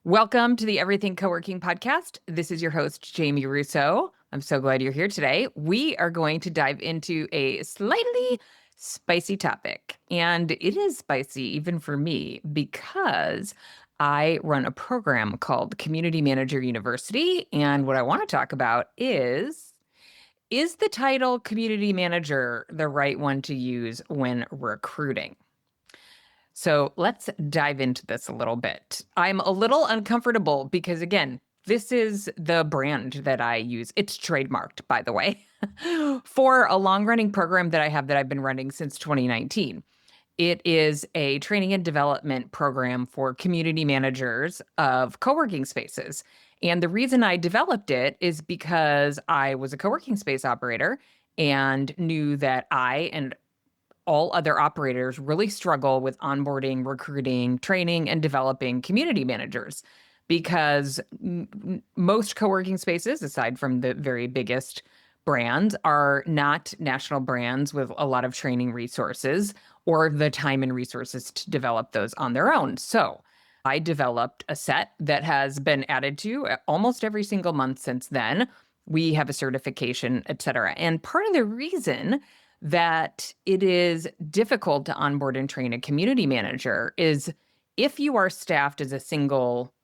Welcome to the Everything Co-working podcast. This is your host, Jamie Russo. I'm so glad you're here today. We are going to dive into a slightly spicy topic. And it is spicy even for me because I run a program called Community Manager University. And what I want to talk about is the title Community Manager the right one to use when recruiting? So let's dive into this a little bit. I'm a little uncomfortable because, again, this is the brand that I use. It's trademarked, by the way, for a long running program that I have that I've been running since 2019. It is a training and development program for community managers of co-working spaces. And the reason I developed it is because I was a co-working space operator and knew that I and all other operators really struggle with onboarding, recruiting, training, and developing community managers because most co-working spaces, aside from the very biggest brands, are not national brands with a lot of training resources or the time and resources to develop those on their own. So I developed a set that has been added to almost every single month since then. We have a certification, et cetera. And part of the reason that it is difficult to onboard and train a community manager is if you are staffed as a single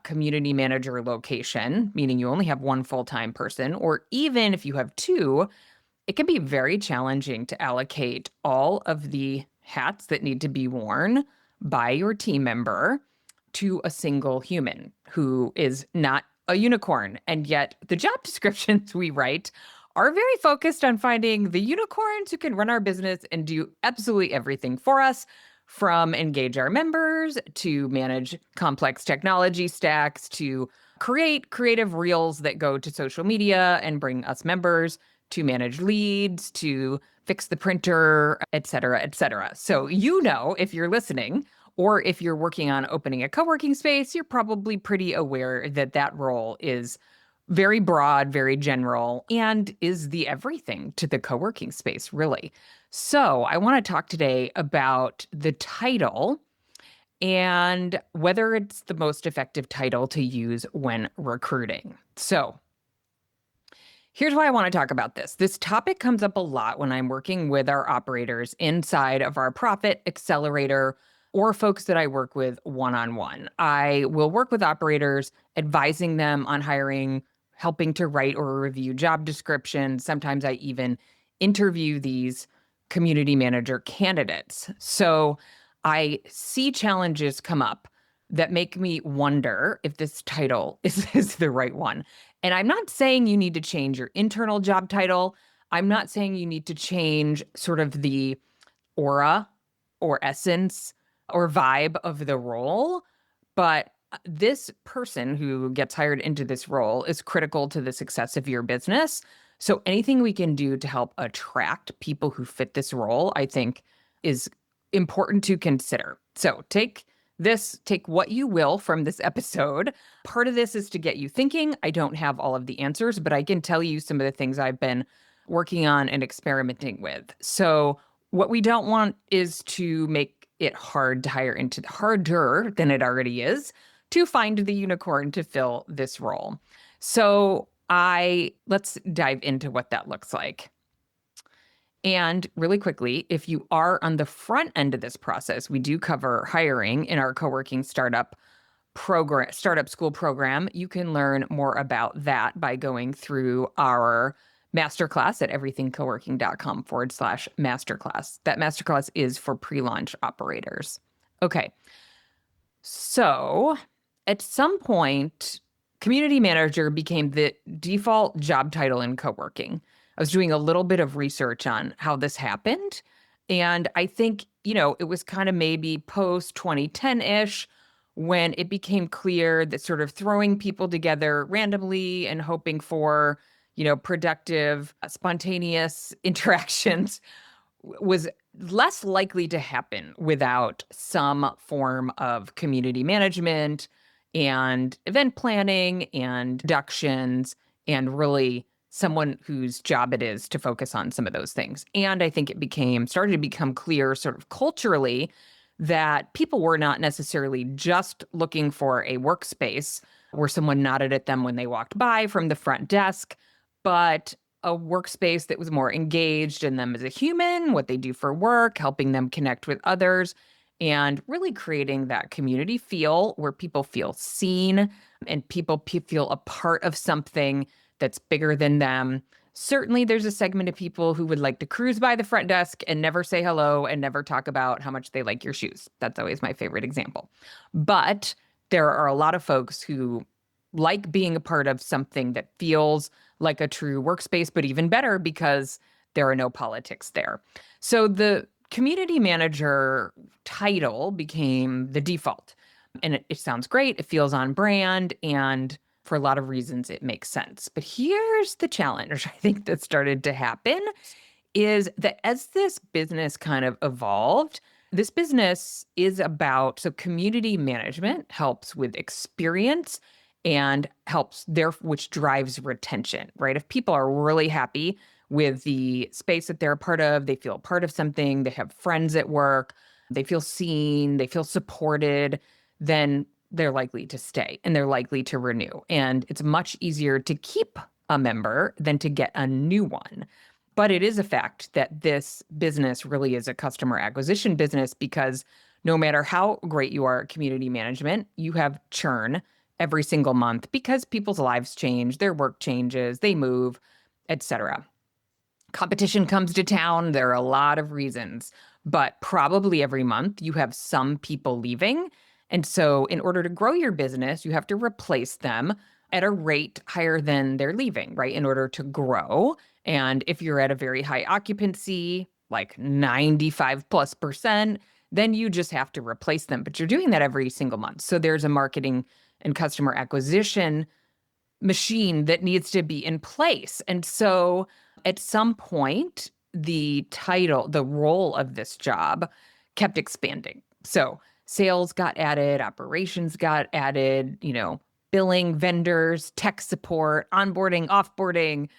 community manager location, meaning you only have one full-time person, or even if you have two, it can be very challenging to allocate all of the hats that need to be worn by your team member to a single human who is not a unicorn. And yet the job descriptions we write are very focused on finding the unicorns who can run our business and do absolutely everything for us, from engage our members to manage complex technology stacks to create creative reels that go to social media and bring us members, to manage leads, to fix the printer, et cetera, et cetera. So, if you're listening, or if you're working on opening a co-working space, you're probably pretty aware that that role is very broad, very general, and is the everything to the co-working space, really. So I want to talk today about the title and whether it's the most effective title to use when recruiting. So here's why I want to talk about this. This topic comes up a lot when I'm working with our operators inside of our profit accelerator or folks that I work with one-on-one. I will work with operators, advising them on hiring, helping to write or review job descriptions. Sometimes I even interview these community manager candidates. So I see challenges come up that make me wonder if this title is the right one. And I'm not saying you need to change your internal job title. I'm not saying you need to change sort of the aura or essence or vibe of the role. But this person who gets hired into this role is critical to the success of your business. So anything we can do to help attract people who fit this role, I think, is important to consider. So take what you will from this episode. Part of this is to get you thinking. I don't have all of the answers, but I can tell you some of the things I've been working on and experimenting with. So what we don't want is to make it hard to hire into harder than it already is to find the unicorn to fill this role. So let's dive into what that looks like. And really quickly, if you are on the front end of this process, we do cover hiring in our co-working startup school program. You can learn more about that by going through our masterclass at everythingcoworking.com/masterclass. That masterclass is for pre-launch operators. Okay. So at some point, community manager became the default job title in co-working. I was doing a little bit of research on how this happened. And I think, it was kind of maybe post 2010-ish when it became clear that sort of throwing people together randomly and hoping for, productive, spontaneous interactions was less likely to happen without some form of community management and event planning and deductions and really someone whose job it is to focus on some of those things. And I think it started to become clear sort of culturally that people were not necessarily just looking for a workspace where someone nodded at them when they walked by from the front desk, but a workspace that was more engaged in them as a human, what they do for work, helping them connect with others, and really creating that community feel where people feel seen and people feel a part of something that's bigger than them. Certainly, there's a segment of people who would like to cruise by the front desk and never say hello and never talk about how much they like your shoes. That's always my favorite example. But there are a lot of folks who like being a part of something that feels like a true workspace, but even better because there are no politics there. So the community manager title became the default. And it sounds great. It feels on brand. And for a lot of reasons, it makes sense. But here's the challenge I think that started to happen is that as this business kind of evolved, this business is about so community management helps with experience and helps there, which drives retention, right? If people are really happy with the space that they're a part of, they feel part of something, they have friends at work, they feel seen, they feel supported, then they're likely to stay and they're likely to renew. And it's much easier to keep a member than to get a new one. But it is a fact that this business really is a customer acquisition business because no matter how great you are at community management, you have churn every single month because people's lives change, their work changes, they move, etc. Competition comes to town. There are a lot of reasons, but probably every month you have some people leaving. And so, in order to grow your business, you have to replace them at a rate higher than they're leaving, right? In order to grow. And if you're at a very high occupancy, like 95+%, then you just have to replace them. But you're doing that every single month. So, there's a marketing and customer acquisition machine that needs to be in place. And so at some point, the title, the role of this job kept expanding. So sales got added, operations got added, billing, vendors, tech support, onboarding, offboarding,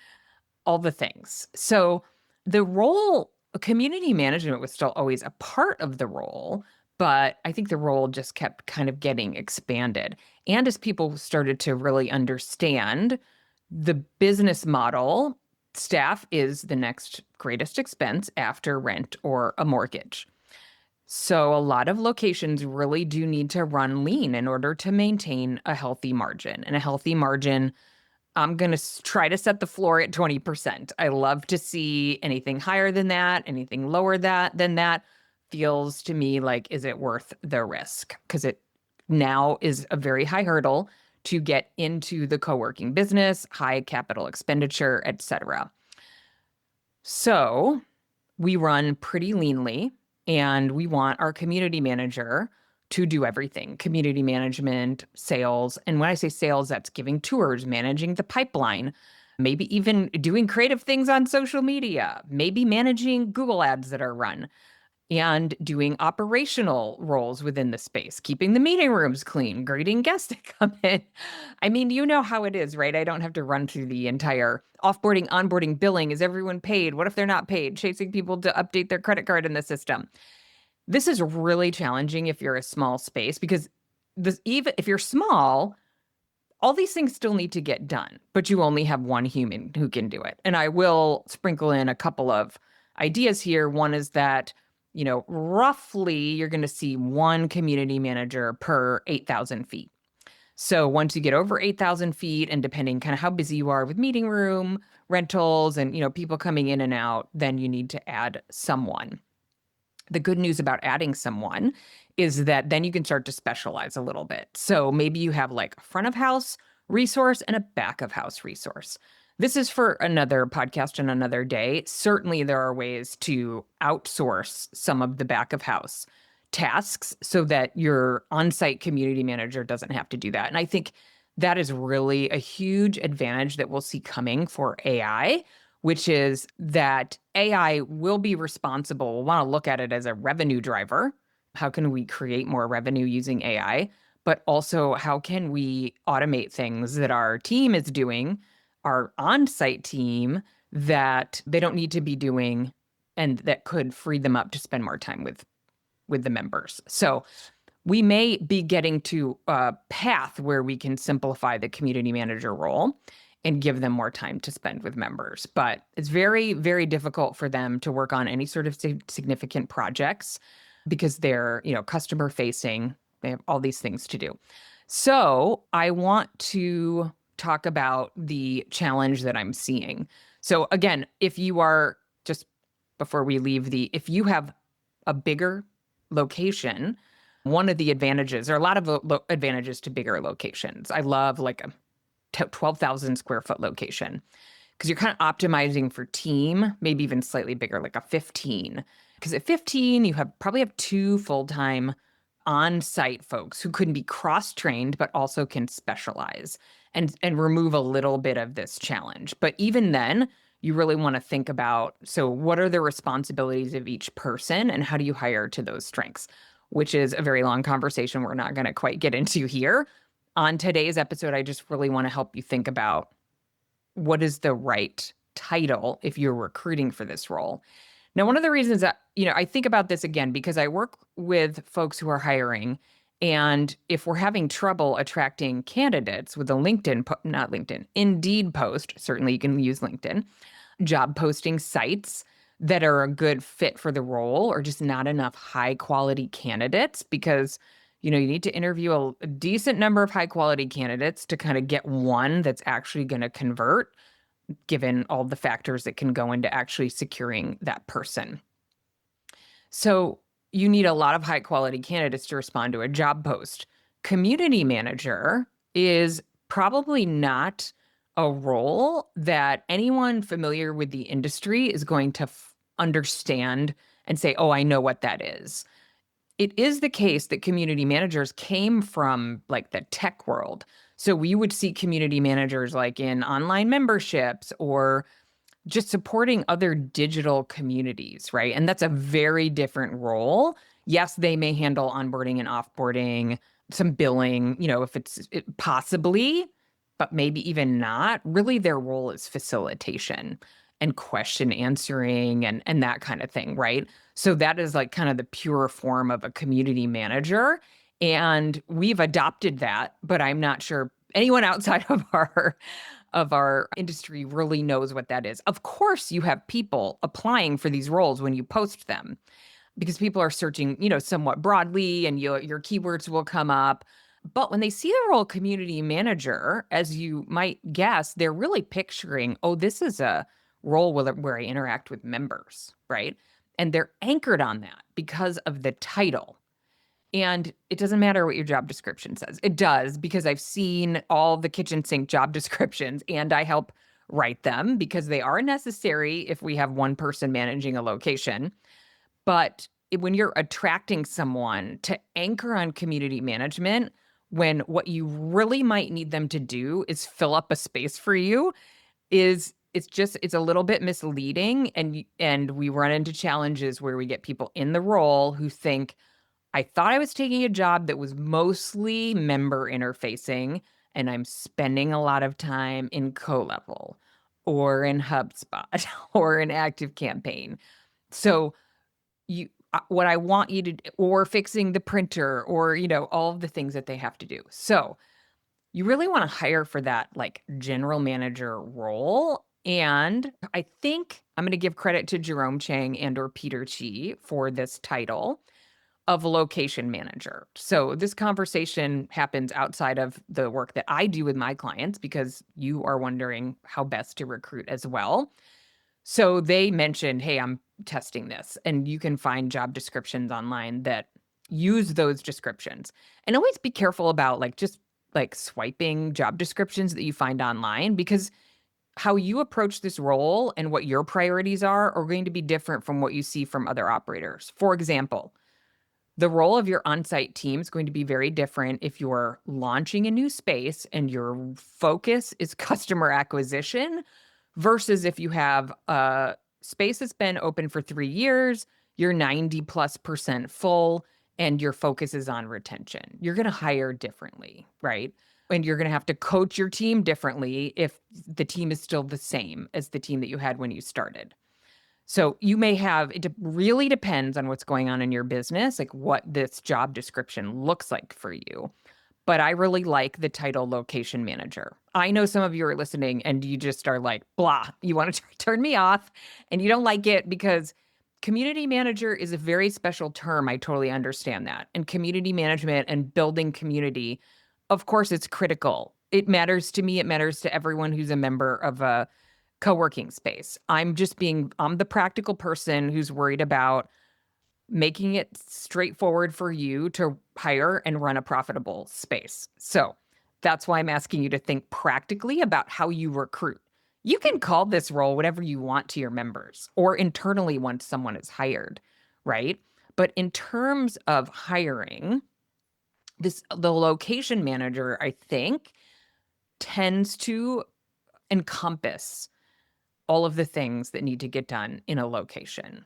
all the things. So the role, community management was still always a part of the role, but I think the role just kept kind of getting expanded. And as people started to really understand the business model, staff is the next greatest expense after rent or a mortgage. So a lot of locations really do need to run lean in order to maintain a healthy margin. And a healthy margin, I'm going to try to set the floor at 20%. I love to see anything higher than that, anything lower than that feels to me like, is it worth the risk? Because it now is a very high hurdle to get into the co-working business, high capital expenditure, et cetera. So we run pretty leanly and we want our community manager to do everything, community management, sales. And when I say sales, that's giving tours, managing the pipeline, maybe even doing creative things on social media, maybe managing Google ads that are run and doing operational roles within the space, keeping the meeting rooms clean, greeting guests that come in. I mean, you know how it is, right? I don't have to run through the entire offboarding, onboarding, billing. Is everyone paid? What if they're not paid? Chasing people to update their credit card in the system. This is really challenging if you're a small space because even if you're small, all these things still need to get done, but you only have one human who can do it. And I will sprinkle in a couple of ideas here. One is that, roughly you're going to see one community manager per 8,000 feet. So once you get over 8,000 feet and depending kind of how busy you are with meeting room rentals and, people coming in and out, then you need to add someone. The good news about adding someone is that then you can start to specialize a little bit. So maybe you have like a front of house resource and a back of house resource. This is for another podcast and another day. Certainly, there are ways to outsource some of the back of house tasks so that your on-site community manager doesn't have to do that. And I think that is really a huge advantage that we'll see coming for AI, which is that AI will be responsible. We'll want to look at it as a revenue driver. How can we create more revenue using AI? But also, how can we automate things that our team is doing, our on-site team, that they don't need to be doing and that could free them up to spend more time with with the members. So we may be getting to a path where we can simplify the community manager role and give them more time to spend with members. But it's very, very difficult for them to work on any sort of significant projects because they're, customer facing. They have all these things to do. So I want to talk about the challenge that I'm seeing. So again, if you are just before we leave if you have a bigger location, one of the advantages, there are a lot of advantages to bigger locations. I love like a 12,000 square foot location because you're kind of optimizing for team, maybe even slightly bigger, like a 15. Because at 15, you probably have 2 full-time on-site folks who can be cross-trained, but also can specialize and remove a little bit of this challenge. But even then, you really want to think about, so what are the responsibilities of each person and how do you hire to those strengths? Which is a very long conversation we're not going to quite get into here. On today's episode, I just really want to help you think about what is the right title if you're recruiting for this role. Now, one of the reasons that, I think about this again, because I work with folks who are hiring, and if we're having trouble attracting candidates with a Indeed post, certainly you can use LinkedIn, job posting sites that are a good fit for the role or just not enough high quality candidates because you need to interview a decent number of high quality candidates to kind of get one that's actually going to convert, given all the factors that can go into actually securing that person. So you need a lot of high quality candidates to respond to a job post. Community manager is probably not a role that anyone familiar with the industry is going to understand and say, oh, I know what that is. It is the case that community managers came from like the tech world. So we would see community managers like in online memberships or just supporting other digital communities, right? And that's a very different role. Yes, they may handle onboarding and offboarding, some billing, if it's possibly, but maybe even not. Really, their role is facilitation and question answering and that kind of thing, right? So that is like kind of the pure form of a community manager. And we've adopted that, but I'm not sure anyone outside of our industry really knows what that is. Of course, you have people applying for these roles when you post them because people are searching, somewhat broadly and your keywords will come up. But when they see the role community manager, as you might guess, they're really picturing, oh, this is a role where I interact with members, right? And they're anchored on that because of the title. And it doesn't matter what your job description says. It does, because I've seen all the kitchen sink job descriptions and I help write them because they are necessary if we have one person managing a location. But when you're attracting someone to anchor on community management, when what you really might need them to do is fill up a space for you, it's a little bit misleading. And we run into challenges where we get people in the role who think, I thought I was taking a job that was mostly member interfacing, and I'm spending a lot of time in CoLevel or in HubSpot or in ActiveCampaign. So what I want you to, or fixing the printer or, all of the things that they have to do. So you really want to hire for that like general manager role. And I think I'm going to give credit to Jerome Chang and or Peter Chi for this title of a location manager. So this conversation happens outside of the work that I do with my clients because you are wondering how best to recruit as well. So they mentioned, hey, I'm testing this. And you can find job descriptions online that use those descriptions. And always be careful about just swiping job descriptions that you find online, because how you approach this role and what your priorities are going to be different from what you see from other operators. For example, the role of your on-site team is going to be very different if you're launching a new space and your focus is customer acquisition versus if you have a space that's been open for 3 years, you're 90+% full, and your focus is on retention. You're going to hire differently, right? And you're going to have to coach your team differently if the team is still the same as the team that you had when you started. So you may have, really depends on what's going on in your business, like what this job description looks like for you. But I really like the title location manager. I know some of you are listening and you just are like, blah, you want to turn me off and you don't like it because community manager is a very special term. I totally understand that. And community management and building community, of course, it's critical. It matters to me. It matters to everyone who's a member of a co-working space. I'm the practical person who's worried about making it straightforward for you to hire and run a profitable space. So that's why I'm asking you to think practically about how you recruit. You can call this role whatever you want to your members or internally once someone is hired, right? But in terms of hiring, the location manager, I think, tends to encompass all of the things that need to get done in a location.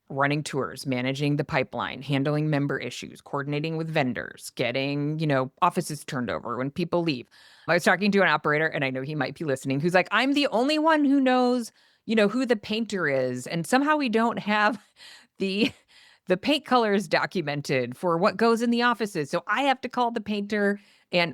Running tours, managing the pipeline, handling member issues, coordinating with vendors, getting, offices turned over when people leave. I was talking to an operator, and I know he might be listening, who's like, I'm the only one who knows, who the painter is. And somehow we don't have the the paint colors documented for what goes in the offices. So I have to call the painter.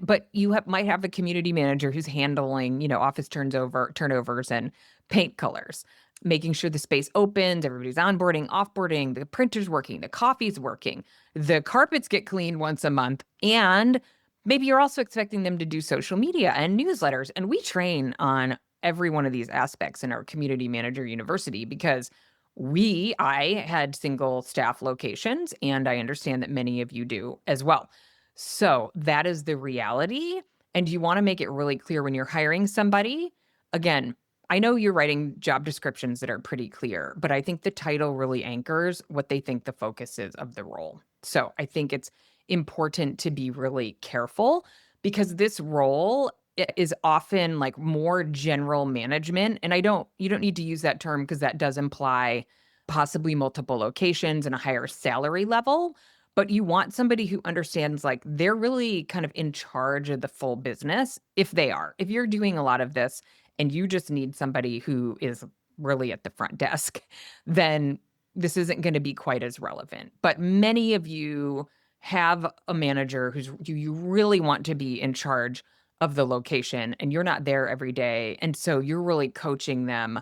But might have a community manager who's handling, office turnovers and paint colors, making sure the space opens, everybody's onboarding, offboarding, the printer's working, the coffee's working, the carpets get cleaned once a month, and maybe you're also expecting them to do social media and newsletters. And we train on every one of these aspects in our community manager university because I had single staff locations, and I understand that many of you do as well. So that is the reality. And you want to make it really clear when you're hiring somebody. Again, I know you're writing job descriptions that are pretty clear, but I think the title really anchors what they think the focus is of the role. So I think it's important to be really careful because this role is often like more general management. And you don't need to use that term because that does imply possibly multiple locations and a higher salary level. But you want somebody who understands like they're really kind of in charge of the full business if they are. If you're doing a lot of this and you just need somebody who is really at the front desk, then this isn't going to be quite as relevant. But many of you have a manager who's you really want to be in charge of the location and you're not there every day. And so you're really coaching them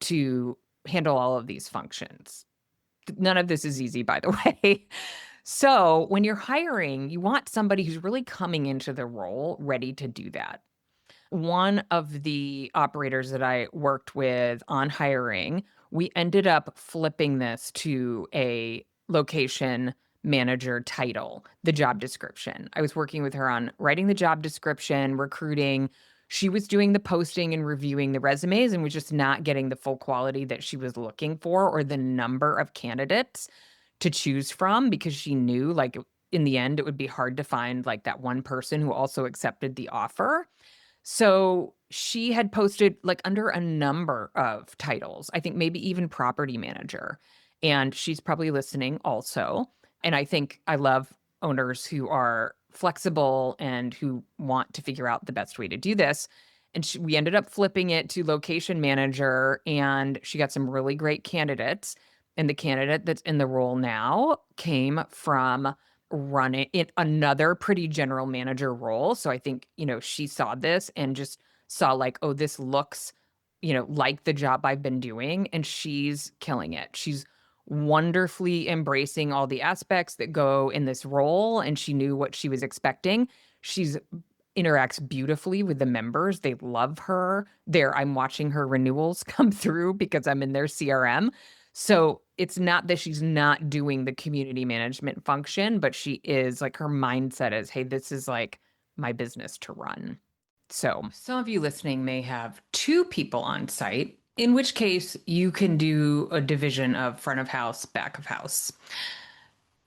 to handle all of these functions. None of this is easy, by the way. So when you're hiring, you want somebody who's really coming into the role ready to do that. One of the operators that I worked with on hiring, we ended up flipping this to a location manager title, the job description. I was working with her on writing the job description, recruiting. She was doing the posting and reviewing the resumes and was just not getting the full quality that she was looking for or the number of candidates to choose from because she knew like in the end it would be hard to find like that one person who also accepted the offer. So she had posted like under a number of titles, I think maybe even property manager. And she's probably listening also. And I think I love owners who are flexible and who want to figure out the best way to do this. And we ended up flipping it to location manager, and she got some really great candidates. And the candidate that's in the role now came from running in another pretty general manager role. So I think, she saw this and just saw like, oh, this looks, like the job I've been doing. And she's killing it. She's wonderfully embracing all the aspects that go in this role. And she knew what she was expecting. She's interacts beautifully with the members. They love her. I'm watching her renewals come through because I'm in their CRM. So it's not that she's not doing the community management function, but she is like her mindset is, hey, this is like my business to run. So some of you listening may have two people on site, in which case you can do a division of front of house, back of house.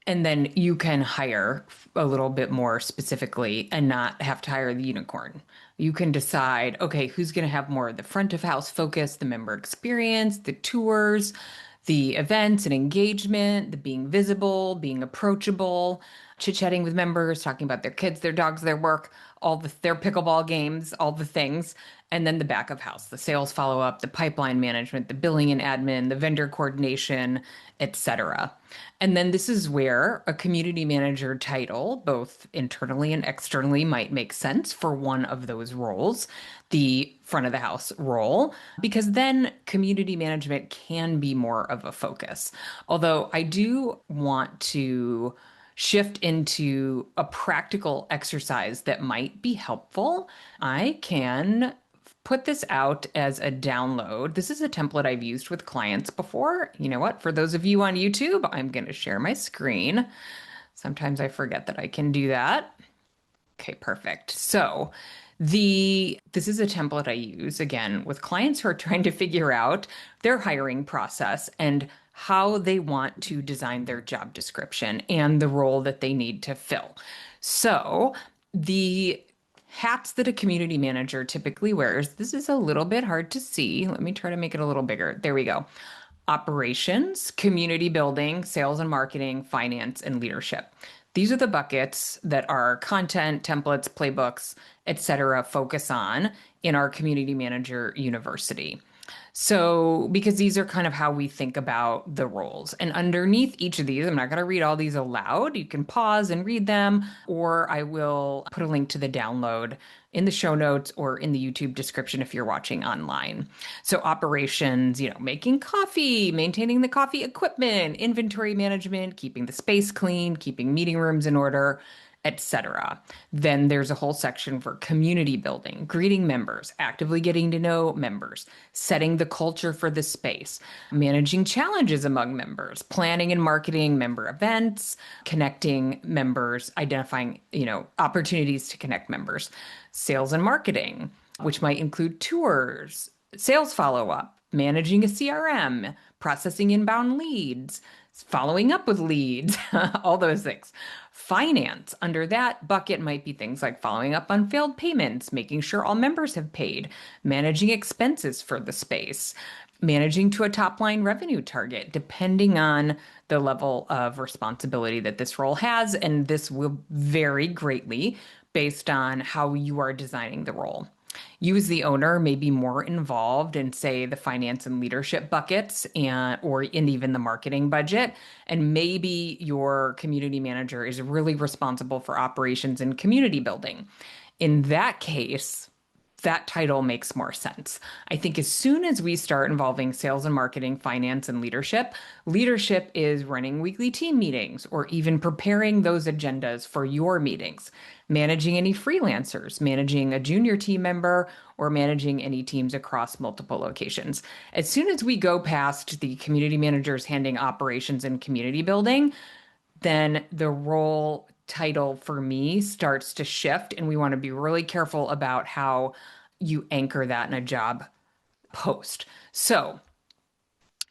And then you can hire a little bit more specifically and not have to hire the unicorn. You can decide, okay, who's going to have more of the front of house focus, the member experience, the tours, the events and engagement, the being visible, being approachable. chit-chatting with members, talking about their kids, their dogs, their work, their pickleball games, all the things. And then the back of house, the sales follow-up, the pipeline management, the billing and admin, the vendor coordination, etc. And then this is where a community manager title, both internally and externally, might make sense for one of those roles, the front of the house role, because then community management can be more of a focus. Although I do want to shift into a practical exercise that might be helpful. I can put this out as a download. This is a template I've used with clients before. You know what? For those of you on YouTube, I'm going to share my screen. Sometimes I forget that I can do that. Okay, perfect. So this is a template I use again with clients who are trying to figure out their hiring process and how they want to design their job description and the role that they need to fill. So the hats that a community manager typically wears, this is a little bit hard to see. Let me try to make it a little bigger. There we go. Operations, community building, sales and marketing, finance, and leadership. These are the buckets that our content, templates, playbooks, etc. focus on in our community manager university. So, because these are kind of how we think about the roles. And underneath each of these, I'm not going to read all these aloud. You can pause and read them, or I will put a link to the download in the show notes or in the YouTube description if you're watching online. So, operations, making coffee, maintaining the coffee equipment, inventory management, keeping the space clean, keeping meeting rooms in order, etc. Then there's a whole section for community building, greeting members, actively getting to know members, setting the culture for the space, managing challenges among members, planning and marketing member events, connecting members, identifying, opportunities to connect members, sales and marketing, which might include tours, sales follow-up, managing a CRM, processing inbound leads, following up with leads, all those things. Finance, under that bucket might be things like following up on failed payments, making sure all members have paid, managing expenses for the space, managing to a top line revenue target, depending on the level of responsibility that this role has. And this will vary greatly based on how you are designing the role. You as the owner may be more involved in, say, the finance and leadership buckets or in even the marketing budget. And maybe your community manager is really responsible for operations and community building. In that case, that title makes more sense. I think as soon as we start involving sales and marketing, finance and leadership is running weekly team meetings or even preparing those agendas for your meetings, managing any freelancers, managing a junior team member, or managing any teams across multiple locations. As soon as we go past the community managers handling operations and community building, then the role title for me starts to shift, and we want to be really careful about how you anchor that in a job post. So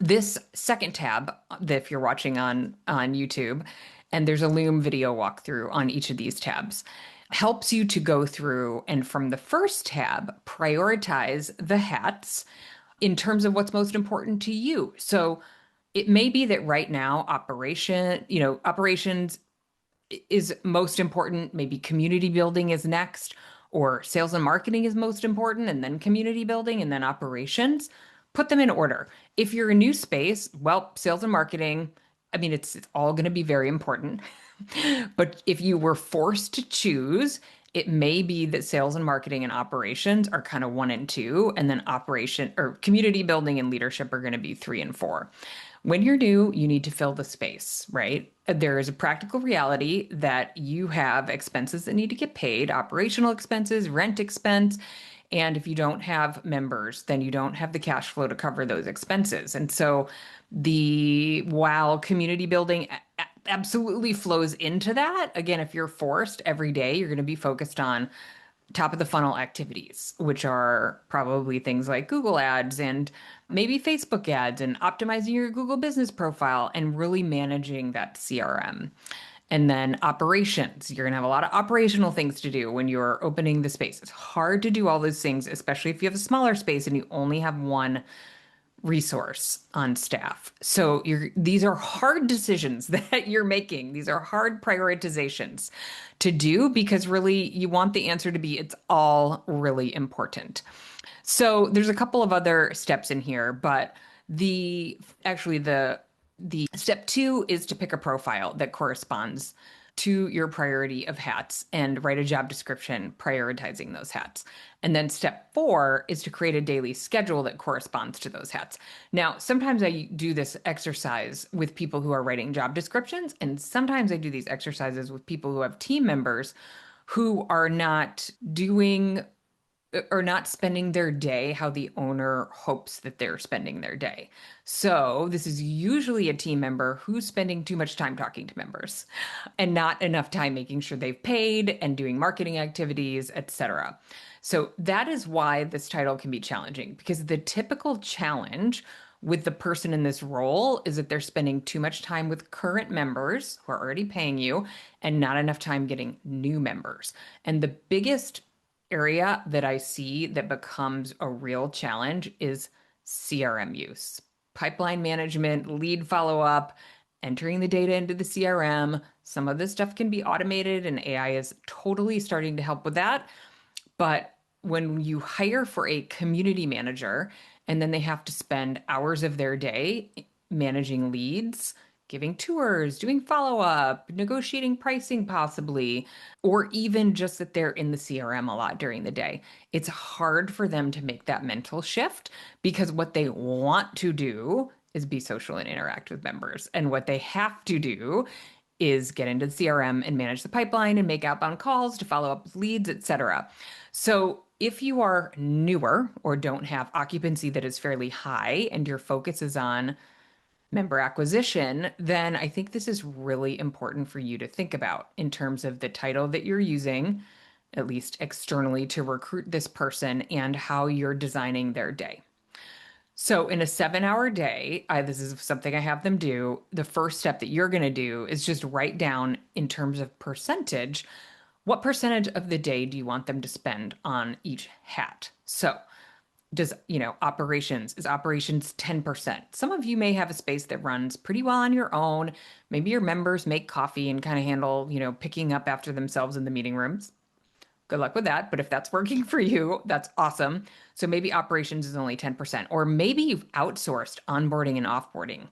this second tab, if you're watching on YouTube, and there's a Loom video walkthrough on each of these tabs, helps you to go through and from the first tab, prioritize the hats in terms of what's most important to you. So it may be that right now operations is most important. Maybe community building is next, or sales and marketing is most important, and then community building, and then operations. Put them in order. If you're a new space, well, sales and marketing, I mean, it's all going to be very important. But if you were forced to choose, it may be that sales and marketing and operations are kind of 1 and 2, and then operation or community building and leadership are going to be 3 and 4. When you're new, you need to fill the space, right? There is a practical reality that you have expenses that need to get paid, operational expenses, rent expense. And if you don't have members, then you don't have the cash flow to cover those expenses. And so while community building absolutely flows into that, again, if you're forced every day, you're going to be focused on top of the funnel activities, which are probably things like Google ads and maybe Facebook ads and optimizing your Google business profile and really managing that CRM. And then operations, you're going to have a lot of operational things to do when you're opening the space. It's hard to do all those things, especially if you have a smaller space and you only have one resource on staff. So these are hard decisions that you're making. These are hard prioritizations to do because really you want the answer to be it's all really important. So there's a couple of other steps in here, but the actually the step two is to pick a profile that corresponds to your priority of hats and write a job description prioritizing those hats. And then step four is to create a daily schedule that corresponds to those hats. Now, sometimes I do this exercise with people who are writing job descriptions, and sometimes I do these exercises with people who have team members who are not spending their day how the owner hopes that they're spending their day. So, this is usually a team member who's spending too much time talking to members and not enough time making sure they've paid and doing marketing activities, etc. So, that is why this title can be challenging because the typical challenge with the person in this role is that they're spending too much time with current members who are already paying you and not enough time getting new members. And the biggest area that I see that becomes a real challenge is CRM use, pipeline management, lead follow up, entering the data into the CRM. Some of this stuff can be automated, and AI is totally starting to help with that. But when you hire for a community manager and then they have to spend hours of their day managing leads, giving tours, doing follow up, negotiating pricing possibly, or even just that they're in the CRM a lot during the day, it's hard for them to make that mental shift because what they want to do is be social and interact with members. And what they have to do is get into the CRM and manage the pipeline and make outbound calls to follow up with leads, etc. So if you are newer or don't have occupancy that is fairly high and your focus is on member acquisition, then I think this is really important for you to think about in terms of the title that you're using, at least externally, to recruit this person and how you're designing their day. So, in a 7 hour day, this is something I have them do. The first step that you're going to do is just write down in terms of percentage what percentage of the day do you want them to spend on each hat? So, is operations 10%? Some of you may have a space that runs pretty well on your own. Maybe your members make coffee and kind of handle, picking up after themselves in the meeting rooms. Good luck with that. But if that's working for you, that's awesome. So maybe operations is only 10%, or maybe you've outsourced onboarding and offboarding.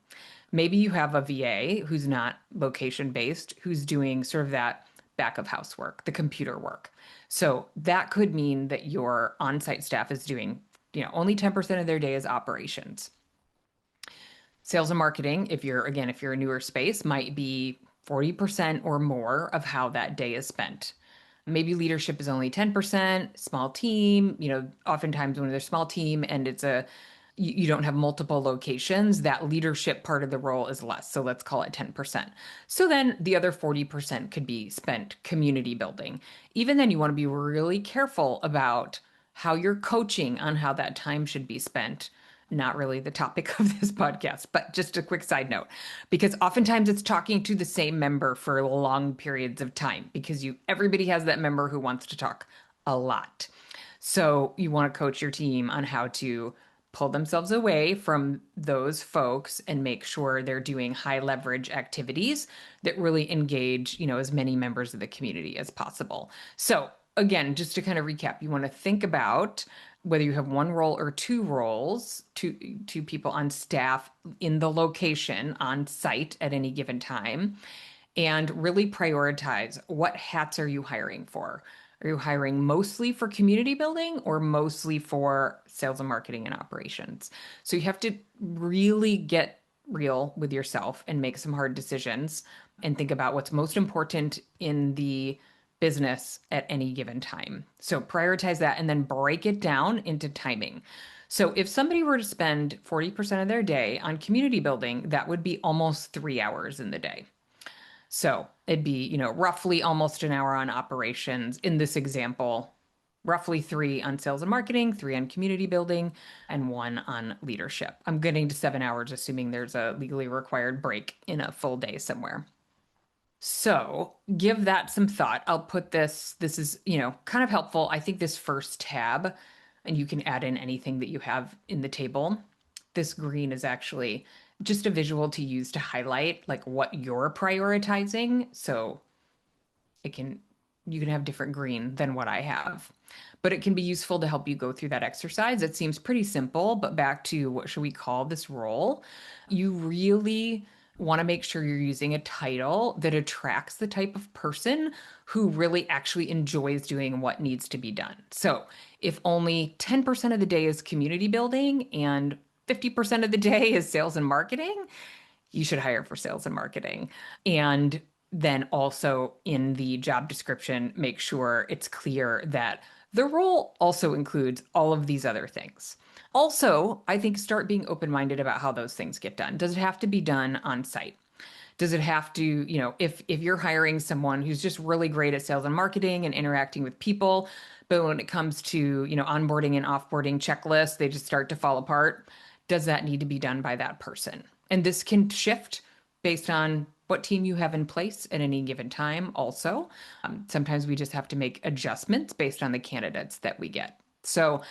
Maybe you have a VA who's not location based, who's doing sort of that back of house work, the computer work. So that could mean that your on-site staff is doing, only 10% of their day is operations. Sales and marketing, if you're a newer space, might be 40% or more of how that day is spent. Maybe leadership is only 10%, small team, oftentimes when there's a small team and you don't have multiple locations, that leadership part of the role is less. So let's call it 10%. So then the other 40% could be spent community building. Even then, you want to be really careful about how you're coaching on how that time should be spent. Not really the topic of this podcast, but just a quick side note, because oftentimes it's talking to the same member for long periods of time because everybody has that member who wants to talk a lot. So you want to coach your team on how to pull themselves away from those folks and make sure they're doing high leverage activities that really engage, as many members of the community as possible. So again, just to kind of recap, you want to think about whether you have one role or two roles, two people on staff in the location on site at any given time, and really prioritize what hats are you hiring for? Are you hiring mostly for community building or mostly for sales and marketing and operations? So you have to really get real with yourself and make some hard decisions and think about what's most important in the business at any given time. So prioritize that and then break it down into timing. So if somebody were to spend 40% of their day on community building, that would be almost 3 hours in the day. So it'd be, roughly almost an hour on operations in this example, roughly 3 on sales and marketing, 3 on community building, and 1 on leadership. I'm getting to 7 hours, assuming there's a legally required break in a full day somewhere. So give that some thought. I'll put this is, kind of helpful. I think this first tab, and you can add in anything that you have in the table. this green is actually just a visual to use to highlight like what you're prioritizing. So it can you can have different green than what I have. But it can be useful to help you go through that exercise. It seems pretty simple, but back to what should we call this role? You really want to make sure you're using a title that attracts the type of person who really actually enjoys doing what needs to be done. So, if only 10% of the day is community building and 50% of the day is sales and marketing, you should hire for sales and marketing. And then also in the job description, make sure it's clear that the role also includes all of these other things. Also, I think start being open minded about how those things get done. Does it have to be done on site? Does it have to, if you're hiring someone who's just really great at sales and marketing and interacting with people, but when it comes to, onboarding and offboarding checklists, they just start to fall apart, does that need to be done by that person? And this can shift based on what team you have in place at any given time also. Sometimes we just have to make adjustments based on the candidates that we get. So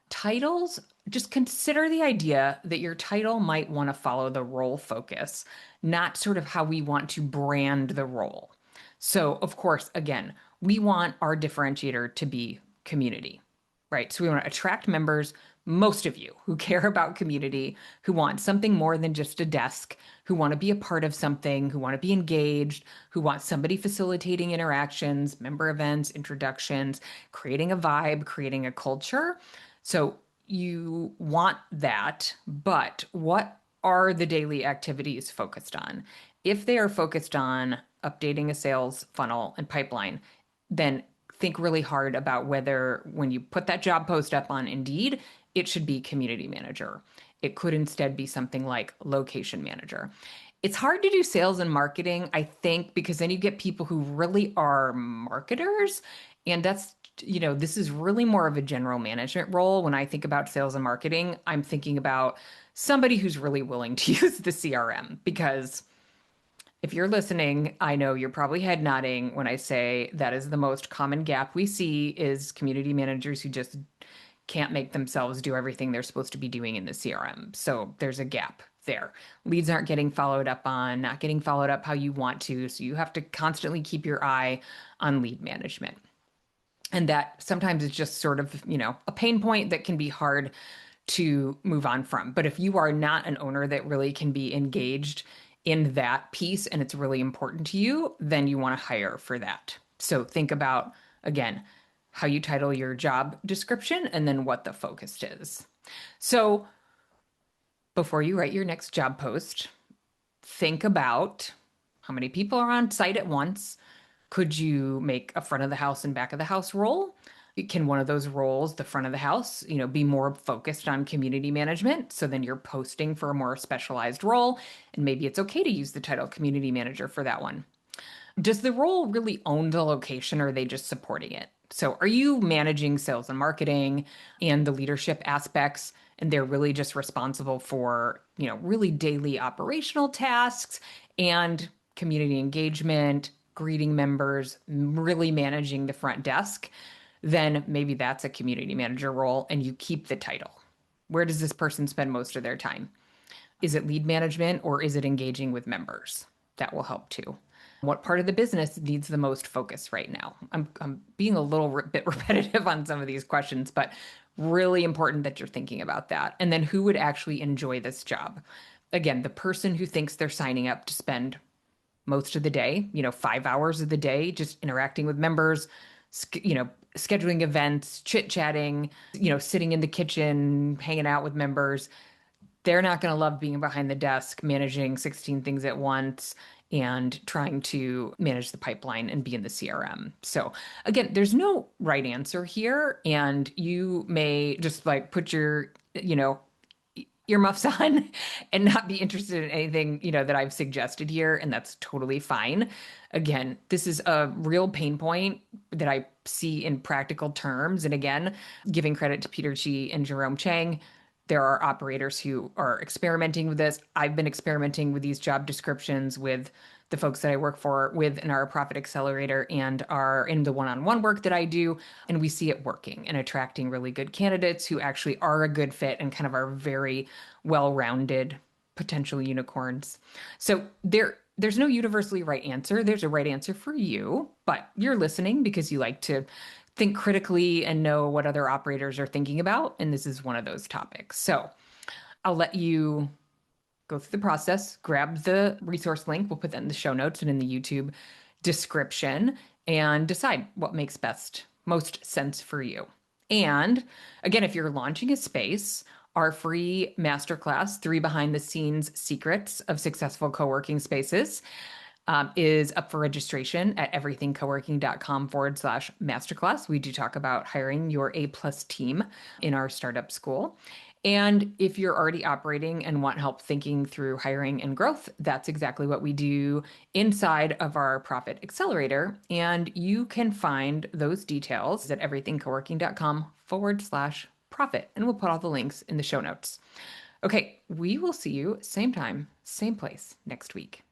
titles, just consider the idea that your title might want to follow the role focus, not sort of how we want to brand the role. So, of course, again, we want our differentiator to be community, right? So we want to attract members, most of you who care about community, who want something more than just a desk, who want to be a part of something, who want to be engaged, who want somebody facilitating interactions, member events, introductions, creating a vibe, creating a culture. So you want that, but what are the daily activities focused on? If they are focused on updating a sales funnel and pipeline, then think really hard about whether when you put that job post up on Indeed, it should be community manager. It could instead be something like location manager. It's hard to do sales and marketing, I think, because then you get people who really are marketers. And this is really more of a general management role. When I think about sales and marketing, I'm thinking about somebody who's really willing to use the CRM because if you're listening, I know you're probably head nodding when I say that is the most common gap we see is community managers who just can't make themselves do everything they're supposed to be doing in the CRM. So there's a gap there. Leads aren't getting followed up on, not getting followed up how you want to. So you have to constantly keep your eye on lead management. And that sometimes is just sort of, a pain point that can be hard to move on from. But if you are not an owner that really can be engaged in that piece and it's really important to you, then you want to hire for that. So think about, again, how you title your job description and then what the focus is. So before you write your next job post, think about how many people are on site at once. Could you make a front of the house and back of the house role? Can one of those roles, the front of the house, be more focused on community management? So then you're posting for a more specialized role, and maybe it's okay to use the title community manager for that one. Does the role really own the location or are they just supporting it? So are you managing sales and marketing and the leadership aspects and they're really just responsible for, really daily operational tasks and community engagement, greeting members, really managing the front desk? Then maybe that's a community manager role and you keep the title. Where does this person spend most of their time? Is it lead management or is it engaging with members? That will help too. What part of the business needs the most focus right now? I'm being a little bit repetitive on some of these questions, but really important that you're thinking about that. And then who would actually enjoy this job? Again, the person who thinks they're signing up to spend most of the day, 5 hours of the day, just interacting with members, scheduling events, chit chatting, sitting in the kitchen, hanging out with members. They're not going to love being behind the desk, managing 16 things at once and trying to manage the pipeline and be in the CRM. So again, there's no right answer here. And you may just like put your, earmuffs on and not be interested in anything, that I've suggested here. And that's totally fine. Again, this is a real pain point that I see in practical terms. And again, giving credit to Peter Chi and Jerome Chang, there are operators who are experimenting with this. I've been experimenting with these job descriptions with the folks that I work for with in our Profit Accelerator and are in the one-on-one work that I do. And we see it working and attracting really good candidates who actually are a good fit and kind of are very well-rounded potential unicorns. So there's no universally right answer. There's a right answer for you, but you're listening because you like to think critically and know what other operators are thinking about. And this is one of those topics. So I'll let you go through the process, grab the resource link. We'll put that in the show notes and in the YouTube description and decide what makes most sense for you. And again, if you're launching a space, our free masterclass, 3 behind the scenes secrets of successful co-working spaces, is up for registration at everythingcoworking.com/masterclass. We do talk about hiring your A+ team in our startup school. And if you're already operating and want help thinking through hiring and growth, that's exactly what we do inside of our Profit Accelerator. And you can find those details at everythingcoworking.com/profit. And we'll put all the links in the show notes. Okay, we will see you same time, same place next week.